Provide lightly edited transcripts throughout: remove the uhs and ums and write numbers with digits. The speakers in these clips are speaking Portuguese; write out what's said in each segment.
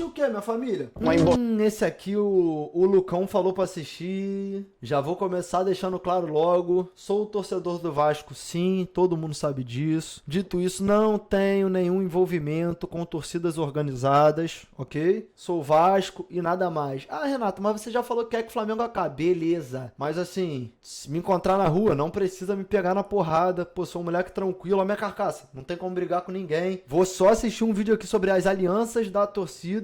assistir o quê, minha família? Esse aqui o Lucão falou pra assistir. Já vou começar deixando claro logo. Sou o torcedor do Vasco, sim. Todo mundo sabe disso. Dito isso, não tenho nenhum envolvimento com torcidas organizadas, ok? Sou Vasco e nada mais. Ah, Renato, mas você já falou que quer que o Flamengo acabe. Beleza. Mas assim, se me encontrar na rua, não precisa me pegar na porrada. Pô, sou um moleque tranquilo, ó minha carcaça. Não tem como brigar com ninguém. Vou só assistir um vídeo aqui sobre as alianças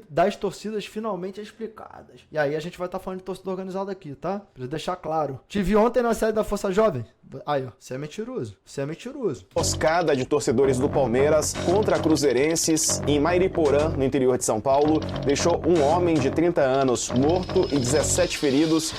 das torcidas finalmente explicadas. E aí a gente vai estar falando de torcida organizada aqui, tá? Preciso deixar claro. Te vi ontem na série da Força Jovem. Aí, ó, você é mentiroso. Você é mentiroso. Emboscada de torcedores do Palmeiras contra cruzeirenses em Mariporã, no interior de São Paulo, deixou um homem de 30 anos morto e 17 feridos.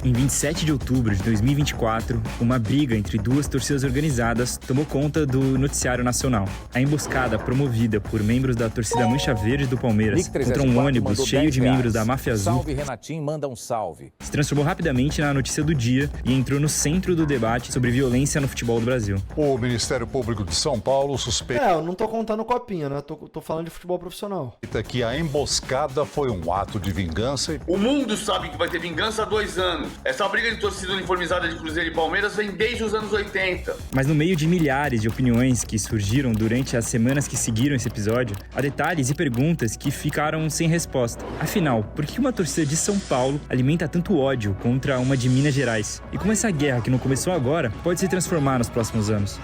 Em 27 de outubro de 2024, uma briga entre duas torcidas organizadas tomou conta do noticiário nacional. A emboscada promovida por membros da torcida Mancha Verde do Palmeiras contra um ônibus cheio de membros da Máfia Azul Salve, Renatinho, manda um salve. se transformou rapidamente na notícia do dia e entrou no centro do debate sobre violência no futebol do Brasil. O Ministério Público de São Paulo suspeita Eu não tô contando copinha, né? Tô falando de futebol profissional. que a emboscada foi um ato de vingança. O mundo sabe que vai ter vingança há 2 anos. Essa briga de torcida uniformizada de Cruzeiro e Palmeiras vem desde os anos 80. Mas no meio de milhares de opiniões que surgiram durante as semanas que seguiram esse episódio, há detalhes e perguntas que ficaram sem resposta. Afinal, por que uma torcida de São Paulo alimenta tanto ódio contra uma de Minas Gerais? E como essa guerra que não começou agora pode se transformar nos próximos anos?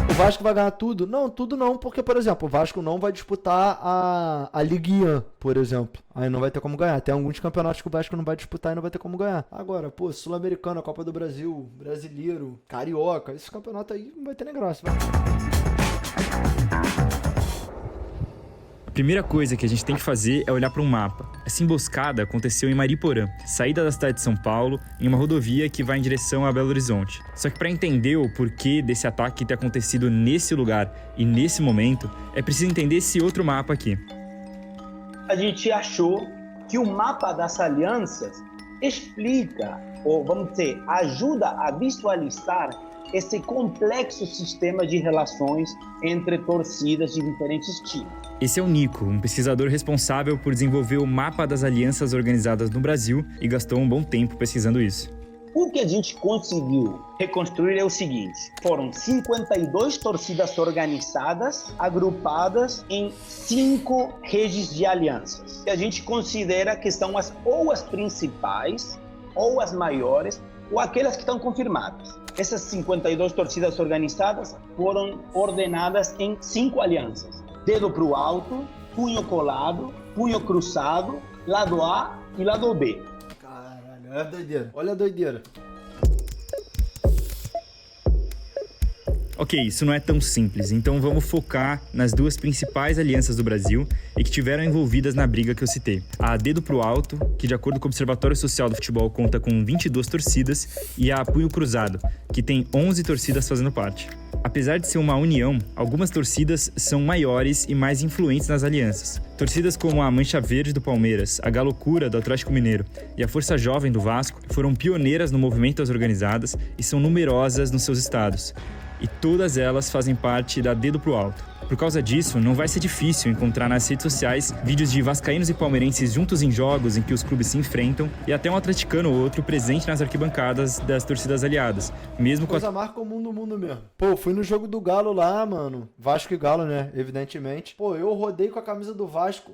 O Vasco vai ganhar tudo? Não, tudo não, porque, por exemplo, o Vasco não vai disputar a Ligue 1, por exemplo. Aí não vai ter como ganhar. Tem alguns campeonatos que o Vasco não vai disputar e não vai ter como ganhar. Agora, pô, Sul-Americano, Copa do Brasil, Brasileiro, Carioca, esse campeonato aí não vai ter nem graça. A primeira coisa que a gente tem que fazer é olhar para um mapa. Essa emboscada aconteceu em Mariporã, saída da cidade de São Paulo, em uma rodovia que vai em direção a Belo Horizonte. Só que para entender o porquê desse ataque ter acontecido nesse lugar e nesse momento, é preciso entender esse outro mapa aqui. A gente achou que o mapa das alianças explica, ou vamos dizer, ajuda a visualizar esse complexo sistema de relações entre torcidas de diferentes times. Esse é o Nico, um pesquisador responsável por desenvolver o mapa das alianças organizadas no Brasil e gastou um bom tempo pesquisando isso. O que a gente conseguiu reconstruir é o seguinte: foram 52 torcidas organizadas, agrupadas em 5 redes de alianças, que a gente considera que são ou as principais, ou as maiores, ou aquelas que estão confirmadas. Essas 52 torcidas organizadas foram ordenadas em 5 alianças: dedo pro alto, punho colado, punho cruzado, lado A e lado B. Caralho, olha a doideira. Olha a doideira. Ok, isso não é tão simples, então vamos focar nas duas principais alianças do Brasil e que tiveram envolvidas na briga que eu citei. A Dedo pro Alto, que de acordo com o Observatório Social do Futebol conta com 22 torcidas, e a Punho Cruzado, que tem 11 torcidas fazendo parte. Apesar de ser uma união, algumas torcidas são maiores e mais influentes nas alianças. Torcidas como a Mancha Verde do Palmeiras, a Galocura do Atlético Mineiro e a Força Jovem do Vasco foram pioneiras no movimento das organizadas e são numerosas nos seus estados. E todas elas fazem parte da Dedo pro Alto. Por causa disso, não vai ser difícil encontrar nas redes sociais vídeos de vascaínos e palmeirenses juntos em jogos em que os clubes se enfrentam e até um atleticano ou outro presente nas arquibancadas das torcidas aliadas, mesmo com Coisa mais comum do mundo mesmo. Pô, fui no jogo do Galo lá, mano. Vasco e Galo, né? Evidentemente. Pô, eu rodei com a camisa do Vasco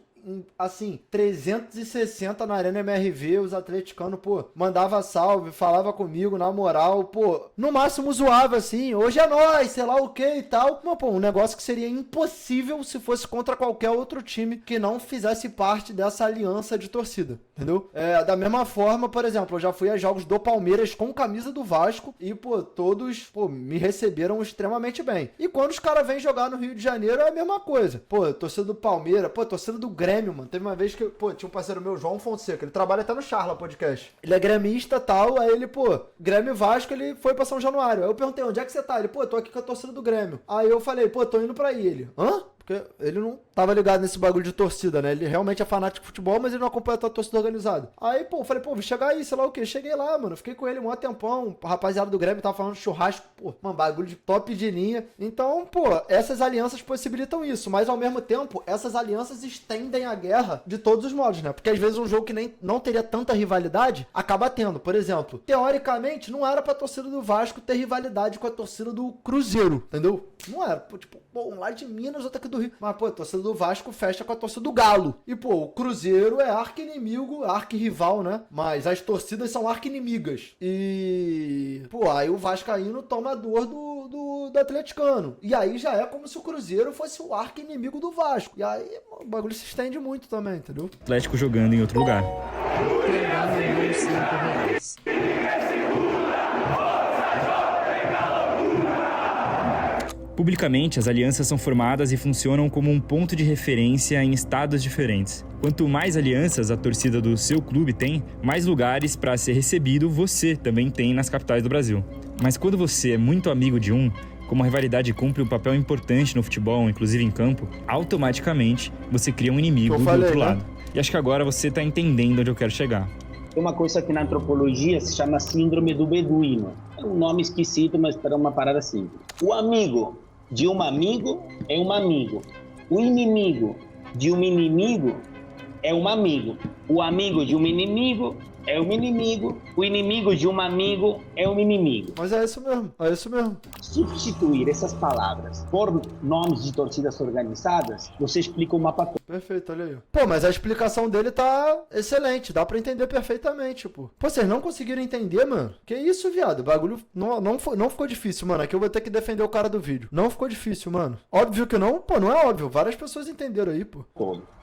assim, 360 na Arena MRV, os atleticanos, pô, mandava salve, falava comigo, na moral, pô, no máximo zoava, assim, hoje é nóis, sei lá o que e tal, mas, pô, um negócio que seria impossível se fosse contra qualquer outro time que não fizesse parte dessa aliança de torcida, entendeu? Da mesma forma, por exemplo, eu já fui a jogos do Palmeiras com camisa do Vasco e, pô, todos, pô, me receberam extremamente bem. E quando os caras vêm jogar no Rio de Janeiro é a mesma coisa. Pô, torcida do Palmeiras, pô, torcida do Grêmio, mano. Teve uma vez que, pô, tinha um parceiro meu, João Fonseca, ele trabalha até no Charla Podcast. Ele é gremista e tal, aí ele, pô, Grêmio Vasco, ele foi pra São Januário. Aí eu perguntei, onde é que você tá? Ele, pô, tô aqui com a torcida do Grêmio. Aí eu falei, pô, tô indo pra aí. Ele, hã? Porque ele não tava ligado nesse bagulho de torcida, né? Ele realmente é fanático de futebol, mas ele não acompanha a torcida organizada. Aí, pô, eu falei, pô, vou chegar aí, sei lá o quê. Cheguei lá, mano. Fiquei com ele um tempão. O rapaziada do Grêmio tava falando de churrasco. Pô, mano, bagulho de top de linha. Então, pô, essas alianças possibilitam isso. Mas, ao mesmo tempo, essas alianças estendem a guerra de todos os modos, né? Porque, às vezes, um jogo que não teria tanta rivalidade, acaba tendo. Por exemplo, teoricamente, não era pra torcida do Vasco ter rivalidade com a torcida do Cruzeiro, entendeu? Não era. Pô, tipo, pô, um lá de Minas, outro aqui do Rio. Mas, pô, a torcida do Vasco fecha com a torcida do Galo. E, pô, o Cruzeiro é arqui-inimigo, arqui-rival, né? Mas as torcidas são arqui-inimigas. E, pô, aí o vascaíno toma a dor do atleticano. E aí já é como se o Cruzeiro fosse o arqui-inimigo do Vasco. E aí o bagulho se estende muito também, entendeu? Atlético jogando em outro lugar. Publicamente, as alianças são formadas e funcionam como um ponto de referência em estados diferentes. Quanto mais alianças a torcida do seu clube tem, mais lugares para ser recebido você também tem nas capitais do Brasil. Mas quando você é muito amigo de um, como a rivalidade cumpre um papel importante no futebol, inclusive em campo, automaticamente você cria um inimigo do outro lado. E acho que agora você está entendendo onde eu quero chegar. Tem uma coisa que na antropologia se chama síndrome do beduíno. É um nome esquisito, mas é uma parada simples. O amigo de um amigo é um amigo. O inimigo de um inimigo é um amigo. O amigo de um inimigo é um inimigo. O inimigo de um amigo é um inimigo. Mas é isso mesmo, é isso mesmo. Substituir essas palavras por nomes de torcidas organizadas, você explica o mapa todo. Perfeito, olha aí. Pô, mas a explicação dele tá excelente, dá pra entender perfeitamente, pô. Pô, vocês não conseguiram entender, mano? Que isso, viado? O bagulho não ficou difícil, mano. Aqui eu vou ter que defender o cara do vídeo. Não ficou difícil, mano. Óbvio que não, pô, não é óbvio. Várias pessoas entenderam aí, pô. Todo.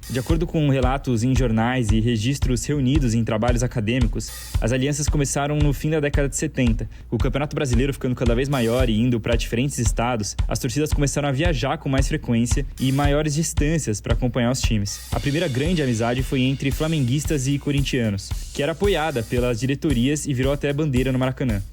De acordo com relatos em jornais e registros reunidos em trabalhos acadêmicos, as alianças começaram no fim da década de 70. Com o Campeonato Brasileiro ficando cada vez maior e indo para diferentes estados, as torcidas começaram a viajar com mais frequência e maiores distâncias para acompanhar os times. A primeira grande amizade foi entre flamenguistas e corintianos, que era apoiada pelas diretorias e virou até bandeira no Maracanã.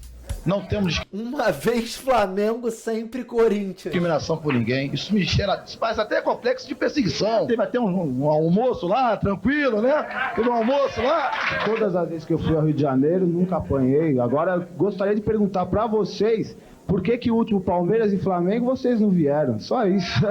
Não temos Uma vez Flamengo, sempre Corinthians. discriminação por ninguém. Isso me cheira, faz até complexo de perseguição. Teve até um almoço lá, tranquilo, né? Teve um almoço lá. Todas as vezes que eu fui ao Rio de Janeiro, nunca apanhei. Agora, gostaria de perguntar pra vocês, por que o último Palmeiras e Flamengo vocês não vieram? Só isso.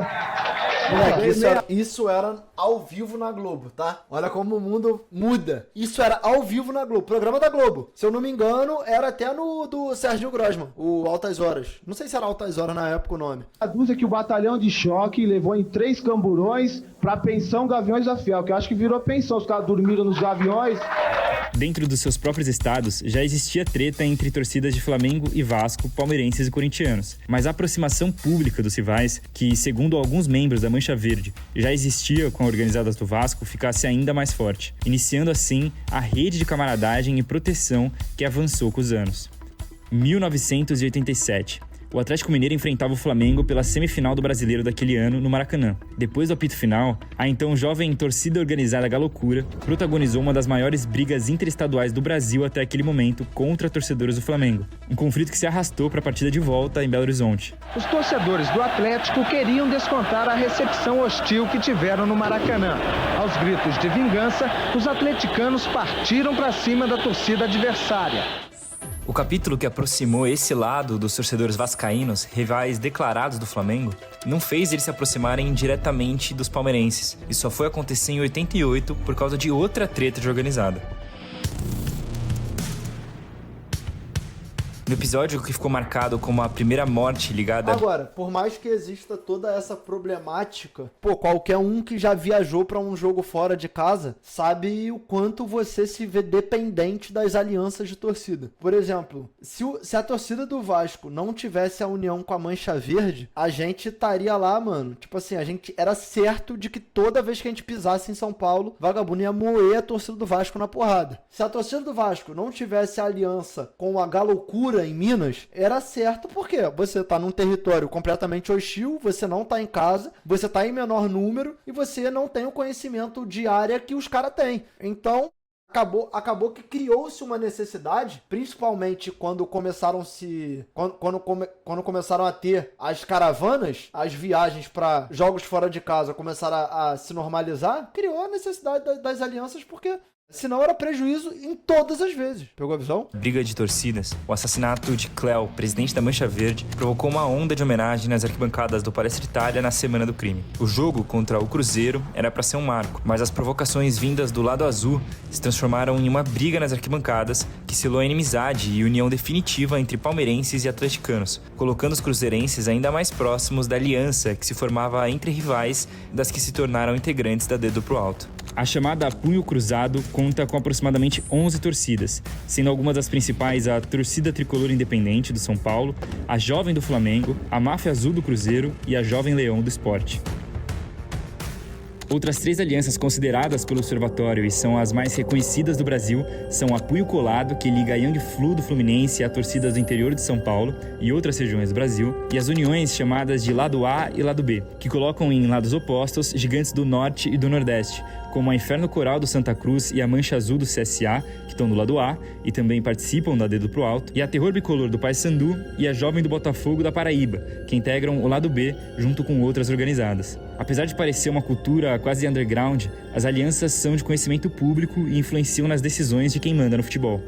Moleque, isso era ao vivo na Globo, tá? Olha como o mundo muda. Isso era ao vivo na Globo, programa da Globo. Se eu não me engano, era até no do Serginho Grosman, o Altas Horas. Não sei se era Altas Horas na época o nome. A dúzia que o batalhão de choque levou em 3 camburões pra pensão Gaviões da Fiel, que eu acho que virou pensão. Os caras dormiram nos Gaviões. Dentro dos seus próprios estados, já existia treta entre torcidas de Flamengo e Vasco, palmeirenses e corintianos. Mas a aproximação pública dos rivais, que, segundo alguns membros da Mancha Verde, já existia com a organizadas do Vasco, ficasse ainda mais forte, iniciando assim a rede de camaradagem e proteção que avançou com os anos. 1987. O Atlético Mineiro enfrentava o Flamengo pela semifinal do Brasileiro daquele ano no Maracanã. Depois do apito final, a então jovem torcida organizada Galocura protagonizou uma das maiores brigas interestaduais do Brasil até aquele momento contra torcedores do Flamengo. Um conflito que se arrastou para a partida de volta em Belo Horizonte. Os torcedores do Atlético queriam descontar a recepção hostil que tiveram no Maracanã. Aos gritos de vingança, os atleticanos partiram para cima da torcida adversária. O capítulo que aproximou esse lado dos torcedores vascaínos, rivais declarados do Flamengo, não fez eles se aproximarem diretamente dos palmeirenses. Isso só foi acontecer em 88 por causa de outra treta de organizada. No episódio que ficou marcado como a primeira morte ligada... Agora, por mais que exista toda essa problemática, pô, qualquer um que já viajou pra um jogo fora de casa sabe o quanto você se vê dependente das alianças de torcida. Por exemplo, se a torcida do Vasco não tivesse a união com a Mancha Verde, a gente estaria lá, mano. Tipo assim, a gente era certo de que toda vez que a gente pisasse em São Paulo, vagabundo ia moer a torcida do Vasco na porrada. Se a torcida do Vasco não tivesse a aliança com a Galocura em Minas, era certo porque você tá num território completamente hostil, você não tá em casa, você tá em menor número e você não tem o conhecimento de área que os caras têm. Então, Acabou que criou-se uma necessidade, principalmente quando começaram a ter as caravanas, as viagens para jogos fora de casa começaram a se normalizar, criou a necessidade das alianças, porque senão era prejuízo em todas as vezes. Pegou a visão? Briga de torcidas. O assassinato de Cléo, presidente da Mancha Verde, provocou uma onda de homenagem nas arquibancadas do Palestra Itália na semana do crime. O jogo contra o Cruzeiro era para ser um marco, mas as provocações vindas do lado azul se transformaram em uma briga nas arquibancadas que selou a inimizade e união definitiva entre palmeirenses e atleticanos, colocando os cruzeirenses ainda mais próximos da aliança que se formava entre rivais das que se tornaram integrantes da Dedo pro Alto. A chamada Punho Cruzado conta com aproximadamente 11 torcidas, sendo algumas das principais a Torcida Tricolor Independente do São Paulo, a Jovem do Flamengo, a Máfia Azul do Cruzeiro e a Jovem Leão do Sport. Outras 3 alianças consideradas pelo Observatório e são as mais reconhecidas do Brasil são a Punho Colado, que liga a Young Flu do Fluminense a torcidas do interior de São Paulo e outras regiões do Brasil, e as uniões chamadas de Lado A e Lado B, que colocam em lados opostos gigantes do Norte e do Nordeste, como a Inferno Coral do Santa Cruz e a Mancha Azul do CSA, que estão do lado A e também participam da Dedo pro Alto, e a Terror Bicolor do Paysandu e a Jovem do Botafogo da Paraíba, que integram o lado B junto com outras organizadas. Apesar de parecer uma cultura quase underground, as alianças são de conhecimento público e influenciam nas decisões de quem manda no futebol.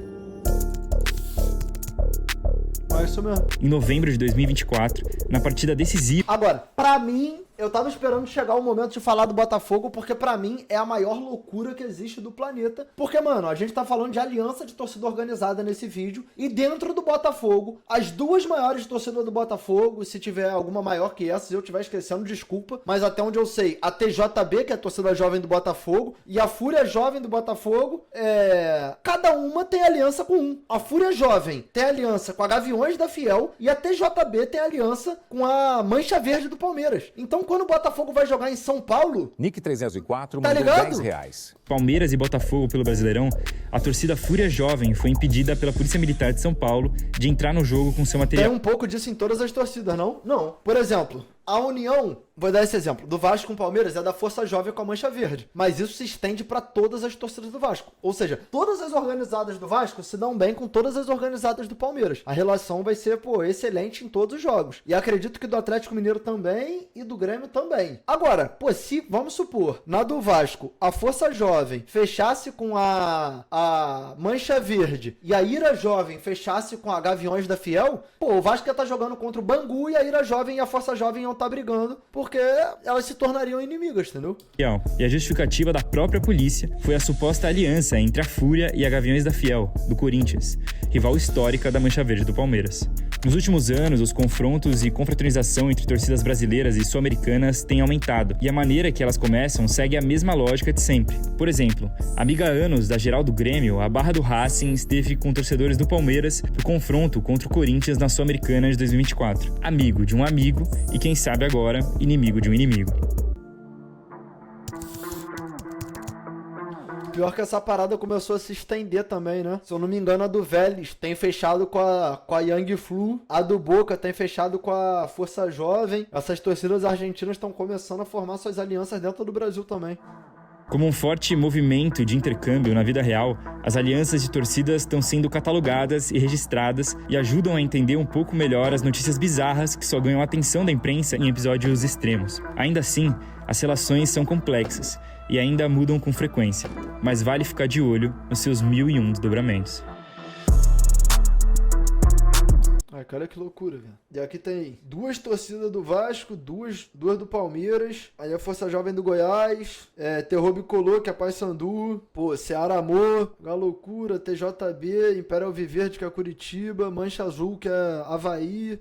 É isso mesmo. Em novembro de 2024, na partida decisiva... Agora, pra mim, eu tava esperando chegar o momento de falar do Botafogo, porque pra mim é a maior loucura que existe do planeta. Porque, mano, a gente tá falando de aliança de torcida organizada nesse vídeo, e dentro do Botafogo, as 2 maiores torcidas do Botafogo, se tiver alguma maior que essa, se eu estiver esquecendo, desculpa, mas até onde eu sei, a TJB, que é a torcida jovem do Botafogo, e a Fúria Jovem do Botafogo, cada uma tem aliança com um. A Fúria Jovem tem aliança com a Gaviões da Fiel, e a TJB tem aliança com a Mancha Verde do Palmeiras. Então, quando o Botafogo vai jogar em São Paulo... Nick 304 tá mandou ligado? R$10. Palmeiras e Botafogo pelo Brasileirão, a torcida Fúria Jovem foi impedida pela Polícia Militar de São Paulo de entrar no jogo com seu material. Tem um pouco disso em todas as torcidas, não? Não. Por exemplo, a união, vou dar esse exemplo, do Vasco com o Palmeiras é da Força Jovem com a Mancha Verde. Mas isso se estende para todas as torcidas do Vasco. Ou seja, todas as organizadas do Vasco se dão bem com todas as organizadas do Palmeiras. A relação vai ser, excelente em todos os jogos. E acredito que do Atlético Mineiro também e do Grêmio também. Agora, se, vamos supor, na do Vasco, a Força Jovem fechasse com a Mancha Verde e a Ira Jovem fechasse com a Gaviões da Fiel, o Vasco ia estar jogando contra o Bangu e a Ira Jovem e a Força Jovem iam estar brigando, porque elas se tornariam inimigas, entendeu? E a justificativa da própria polícia foi a suposta aliança entre a Fúria e a Gaviões da Fiel, do Corinthians, rival histórica da Mancha Verde do Palmeiras. Nos últimos anos, os confrontos e confraternização entre torcidas brasileiras e sul-americanas têm aumentado, e a maneira que elas começam segue a mesma lógica de sempre. Por exemplo, amiga há anos da geral do Grêmio, a Barra do Racing esteve com torcedores do Palmeiras pro confronto contra o Corinthians na Sul-Americana de 2024. Amigo de um amigo e, quem sabe agora, inimigo de um inimigo. Pior que essa parada começou a se estender também, né? Se eu não me engano, a do Vélez tem fechado com a Young Flu. A do Boca tem fechado com a Força Jovem. Essas torcidas argentinas estão começando a formar suas alianças dentro do Brasil também. Como um forte movimento de intercâmbio na vida real, as alianças de torcidas estão sendo catalogadas e registradas e ajudam a entender um pouco melhor as notícias bizarras que só ganham a atenção da imprensa em episódios extremos. Ainda assim, as relações são complexas e ainda mudam com frequência, mas vale ficar de olho nos seus 1001 desdobramentos. Olha que loucura, velho. E aqui tem 2 torcidas do Vasco, duas do Palmeiras, aí a Força Jovem do Goiás, Terror Bicolor, que é Paysandu, Ceará Amor, Galocura, TJB, Imperial Viverde, que é Curitiba, Mancha Azul, que é Avaí,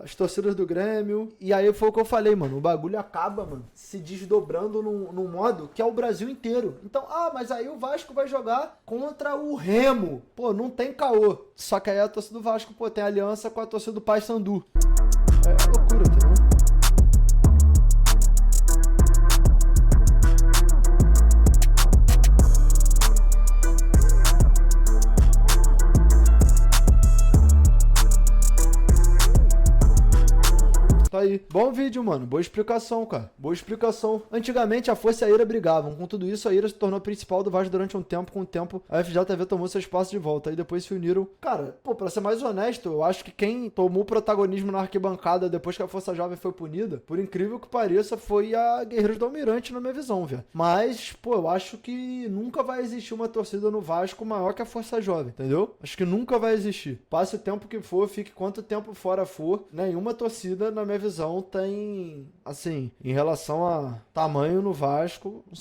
as torcidas do Grêmio. E aí foi o que eu falei, mano, o bagulho acaba, mano, se desdobrando num modo que é o Brasil inteiro. Então, mas aí o Vasco vai jogar contra o Remo. Não tem caô. Só que aí a torcida do Vasco, tem aliança com a torcida do Paysandu. É loucura, entendeu? Então aí. Bom vídeo, mano. Boa explicação, cara. Boa explicação. Antigamente, a Força e a Ira brigavam. Com tudo isso, a Ira se tornou principal do Vasco durante um tempo. Com o tempo, a FJTV tomou seu espaço de volta. Aí depois se uniram. Cara, pô, pra ser mais honesto, eu acho que quem tomou protagonismo na arquibancada depois que a Força Jovem foi punida, por incrível que pareça, foi a Guerreiros do Almirante, na minha visão, velho. Mas, pô, eu acho que nunca vai existir uma torcida no Vasco maior que a Força Jovem, entendeu? Acho que nunca vai existir. Passe o tempo que for, fique quanto tempo fora for, nenhuma torcida, na minha visão, tem, assim, em relação a tamanho no Vasco, não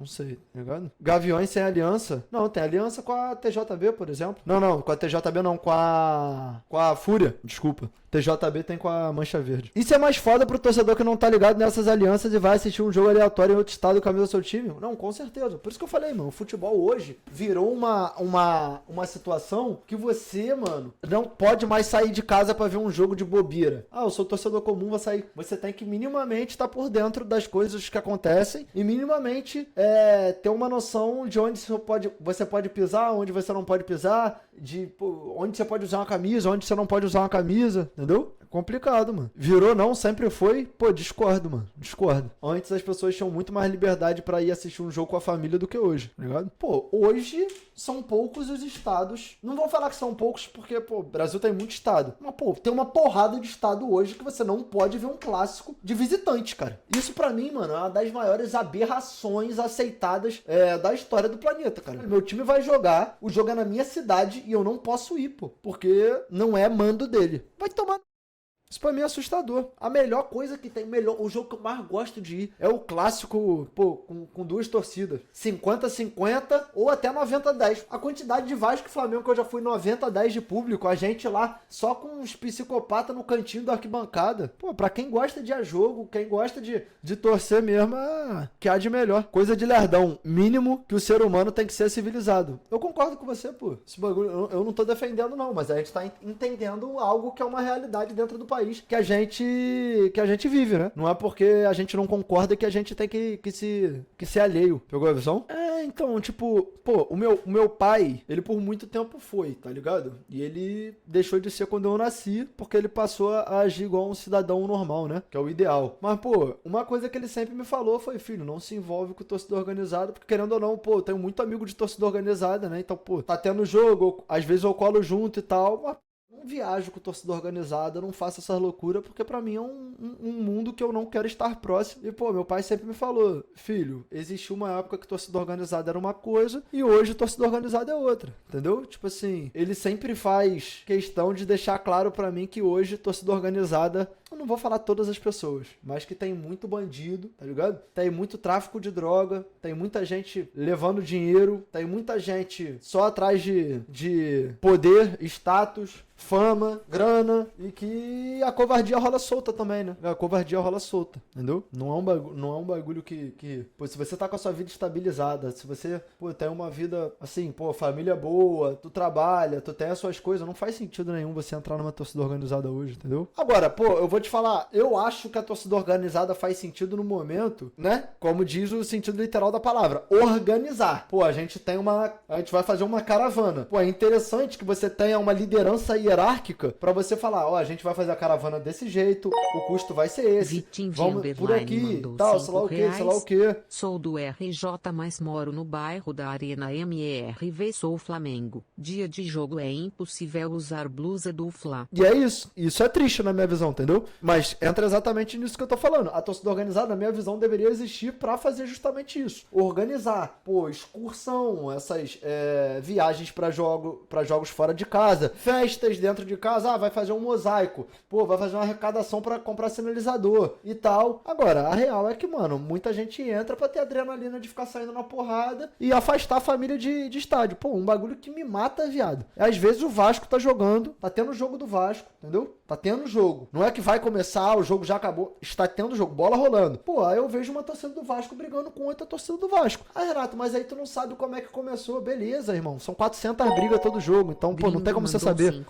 sei, tá ligado? Gaviões sem aliança? Não, tem aliança com a TJB, por exemplo. Não, com a TJB não, com a Fúria, desculpa. TJB tem com a Mancha Verde. Isso é mais foda pro torcedor que não tá ligado nessas alianças e vai assistir um jogo aleatório em outro estado com a camisa do seu time? Não, com certeza. Por isso que eu falei, mano, o futebol hoje virou uma situação que você, mano, não pode mais sair de casa pra ver um jogo de bobeira. Ah, eu sou torcedor comum, vou sair. Você tem que minimamente estar por dentro das coisas que acontecem e minimamente ter uma noção de onde você pode pisar, onde você não pode pisar, onde você pode usar uma camisa, onde você não pode usar uma camisa. Entendeu? É complicado, mano. Virou não, sempre foi. Pô, discordo, mano. Discordo. Antes as pessoas tinham muito mais liberdade pra ir assistir um jogo com a família do que hoje, tá ligado? Pô, hoje são poucos os estados. Não vou falar que são poucos porque, pô, o Brasil tem muito estado. Mas, pô, tem uma porrada de estado hoje que você não pode ver um clássico de visitante, cara. Isso pra mim, mano, é uma das maiores aberrações aceitadas da história do planeta, cara. Meu time vai jogar, o jogo é na minha cidade e eu não posso ir, pô. Porque não é mando dele. Vai tomar... Isso pra mim é assustador. A melhor coisa que tem, o jogo que eu mais gosto de ir é o clássico, pô, com duas torcidas. 50-50 ou até 90-10. A quantidade de Vasco e Flamengo que eu já fui 90-10 de público, a gente lá só com uns psicopatas no cantinho da arquibancada. Pô, pra quem gosta de jogo, quem gosta de torcer mesmo, que há de melhor. Coisa de lerdão. Mínimo que o ser humano tem que ser civilizado. Eu concordo com você, pô. Esse bagulho, eu não tô defendendo não, mas a gente tá entendendo algo que é uma realidade dentro do país que a gente vive, né? Não é porque a gente não concorda que a gente tem que se alheio. Pegou a visão? Então, tipo, pô, o meu pai, ele por muito tempo foi, tá ligado? E ele deixou de ser quando eu nasci, porque ele passou a agir igual um cidadão normal, né? Que é o ideal. Mas, pô, uma coisa que ele sempre me falou foi, filho, não se envolve com torcida organizada, porque querendo ou não, pô, eu tenho muito amigo de torcida organizada, né? Então, pô, tá tendo jogo, às vezes eu colo junto e tal, mas não viajo com torcida organizada, não faço essas loucuras, porque pra mim é um mundo que eu não quero estar próximo. E, pô, meu pai sempre me falou, filho, existiu uma época que torcida organizada era uma coisa, e hoje torcida organizada é outra, entendeu? Tipo assim, ele sempre faz questão de deixar claro pra mim que hoje torcida organizada, eu não vou falar todas as pessoas, mas que tem muito bandido, tá ligado? Tem muito tráfico de droga, tem muita gente levando dinheiro, tem muita gente só atrás de poder, status, fama, grana, e que a covardia rola solta também, né? A covardia rola solta, entendeu? Não é um bagulho que pô, se você tá com a sua vida estabilizada, se você, pô, tem uma vida, assim, pô, família boa, tu trabalha, tu tem as suas coisas, não faz sentido nenhum você entrar numa torcida organizada hoje, entendeu? Agora, pô, eu vou te falar, eu acho que a torcida organizada faz sentido no momento, né? Como diz o sentido literal da palavra, organizar. Pô, a gente vai fazer uma caravana. Pô, é interessante que você tenha uma liderança hierárquica pra você falar, ó, a gente vai fazer a caravana desse jeito, o custo vai ser esse, vamos por aqui, tal, sei lá o que. Sou do RJ, mas moro no bairro da Arena MRV, sou Flamengo. Dia de jogo é impossível usar blusa do Fla. E é isso é triste na minha visão, entendeu? Mas entra exatamente nisso que eu tô falando. A torcida organizada, na minha visão, deveria existir pra fazer justamente isso. Organizar, pô, excursão, essas viagens pra jogos fora de casa, festas dentro de casa, vai fazer um mosaico, pô, vai fazer uma arrecadação pra comprar sinalizador e tal. Agora, a real é que, mano, muita gente entra pra ter adrenalina de ficar saindo na porrada e afastar a família de estádio. Pô, um bagulho que me mata, viado. Às vezes o Vasco tá jogando, tá tendo o jogo do Vasco, entendeu? Tá tendo jogo. Não é que vai começar, o jogo já acabou. Está tendo jogo, bola rolando. Pô, aí eu vejo uma torcida do Vasco brigando com outra torcida do Vasco. Ah, Renato, mas aí tu não sabe como é que começou. Beleza, irmão. São 400 brigas todo jogo. Então, pô, não tem como você saber.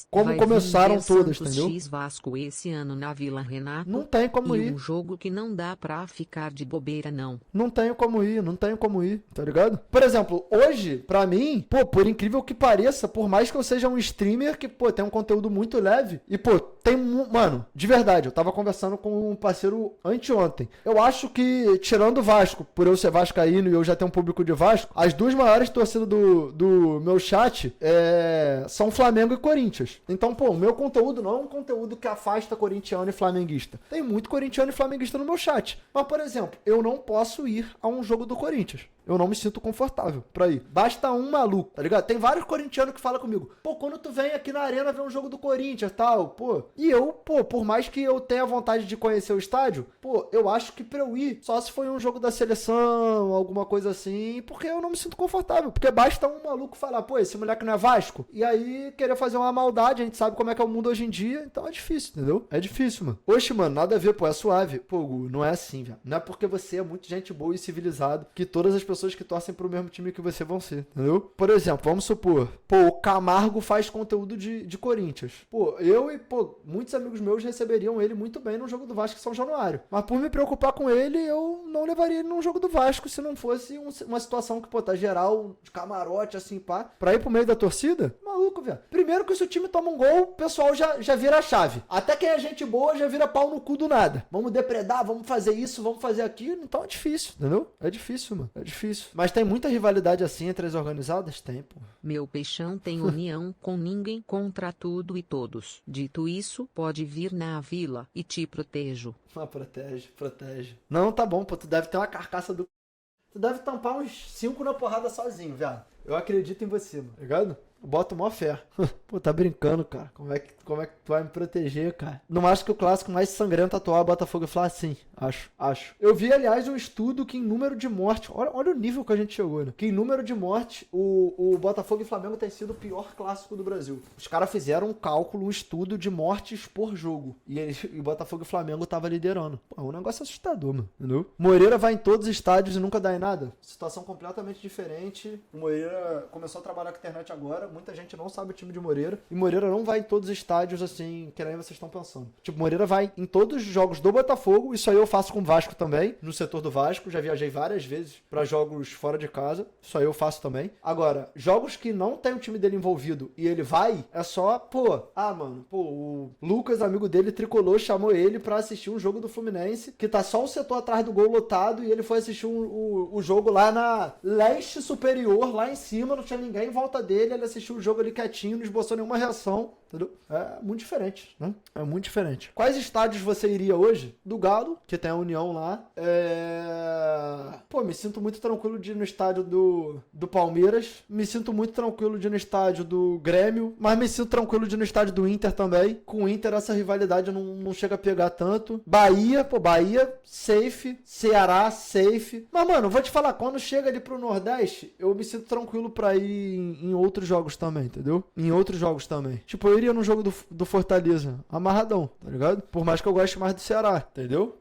Como Vai começaram vir todas, Santos entendeu? X Vasco esse ano na Vila Renato. Não tem como e ir. um jogo que não dá pra ficar de bobeira, não. Não tenho como ir, tá ligado? Por exemplo, hoje, pra mim, pô, por incrível que pareça, por mais que eu seja um streamer que, pô, tem um conteúdo muito leve, e, pô, mano, de verdade, eu tava conversando com um parceiro anteontem. Eu acho que, tirando o Vasco, por eu ser vascaíno e eu já ter um público de Vasco, as duas maiores torcidas do meu chat são Flamengo e Corinthians. Então, pô, o meu conteúdo não é um conteúdo que afasta corintiano e flamenguista. Tem muito corintiano e flamenguista no meu chat. Mas, por exemplo, eu não posso ir a um jogo do Corinthians. Eu não me sinto confortável pra ir. Basta um maluco, tá ligado? Tem vários corintianos que falam comigo. Pô, quando tu vem aqui na arena ver um jogo do Corinthians e tal, pô. E eu, pô, por mais que eu tenha vontade de conhecer o estádio, pô, eu acho que pra eu ir, só se foi um jogo da seleção, alguma coisa assim, porque eu não me sinto confortável. Porque basta um maluco falar, pô, esse moleque não é Vasco? E aí querer fazer uma maldade, a gente sabe como é que é o mundo hoje em dia, então é difícil, entendeu? É difícil, mano. Oxe, mano, nada a ver, pô, é suave. Pô, Gu, não é assim, velho. Não é porque você é muito gente boa e civilizado que todas as pessoas que torcem pro mesmo time que você vão ser, entendeu? Por exemplo, vamos supor, pô, o Camargo faz conteúdo de Corinthians. Pô, eu e, pô, muitos amigos meus receberiam ele muito bem no jogo do Vasco em São Januário. Mas por me preocupar com ele, eu não levaria ele num jogo do Vasco se não fosse uma situação que, pô, tá geral, de camarote, assim, pá. Pra ir pro meio da torcida, maluco, velho. Primeiro que se o time toma um gol, o pessoal já vira a chave. Até quem é gente boa já vira pau no cu do nada. Vamos depredar, vamos fazer isso, vamos fazer aquilo. Então é difícil, entendeu? É difícil, mano. É difícil. Mas tem muita rivalidade assim entre as organizadas? Tem, pô. Meu peixão tem união com ninguém, contra tudo e todos. Dito isso, pode vir na vila e te protejo. Ah, protege. Não, tá bom, pô. Tu deve ter uma carcaça do... Tu deve tampar uns 5 na porrada sozinho, viado. Eu acredito em você, mano. Ligado? Eu boto mó fé. Pô, tá brincando, cara. Como é que tu vai me proteger, cara? Não acho que o clássico mais sangrento atual é Botafogo e Fla? Sim, acho. Eu vi, aliás, um estudo que em número de mortes... Olha o nível que a gente chegou, né? Que em número de mortes, o Botafogo e Flamengo tem sido o pior clássico do Brasil. Os caras fizeram um cálculo, um estudo de mortes por jogo. E o Botafogo e Flamengo tava liderando. Pô, é um negócio assustador, mano. Entendeu? Moreira vai em todos os estádios e nunca dá em nada. Situação completamente diferente. O Moreira começou a trabalhar com a internet agora. Muita gente não sabe o time de Moreira. E Moreira não vai em todos os estádios, assim, que nem vocês estão pensando. Tipo, Moreira vai em todos os jogos do Botafogo. Isso aí eu faço com o Vasco também, no setor do Vasco. Já viajei várias vezes pra jogos fora de casa. Isso aí eu faço também. Agora, jogos que não tem o time dele envolvido e ele vai, é só, pô, mano, pô, o Lucas, amigo dele, tricolor, chamou ele pra assistir um jogo do Fluminense, que tá só o setor atrás do gol lotado, e ele foi assistir o jogo lá na leste superior, lá em cima, não tinha ninguém em volta dele, ele assistiu o jogo ali quietinho, não esboçou nenhuma reação, entendeu? É muito diferente, né? É muito diferente. Quais estádios você iria hoje? Do Galo, que tem a União lá. Pô, me sinto muito tranquilo de ir no estádio do Palmeiras. Me sinto muito tranquilo de ir no estádio do Grêmio. Mas me sinto tranquilo de ir no estádio do Inter também. Com o Inter essa rivalidade não chega a pegar tanto. Bahia, safe. Ceará, safe. Mas, mano, vou te falar, quando chega ali pro Nordeste, eu me sinto tranquilo pra ir em outros jogos também, entendeu? Em outros jogos também. Tipo, eu iria no jogo do Fortaleza, amarradão, tá ligado? Por mais que eu goste mais do Ceará, entendeu?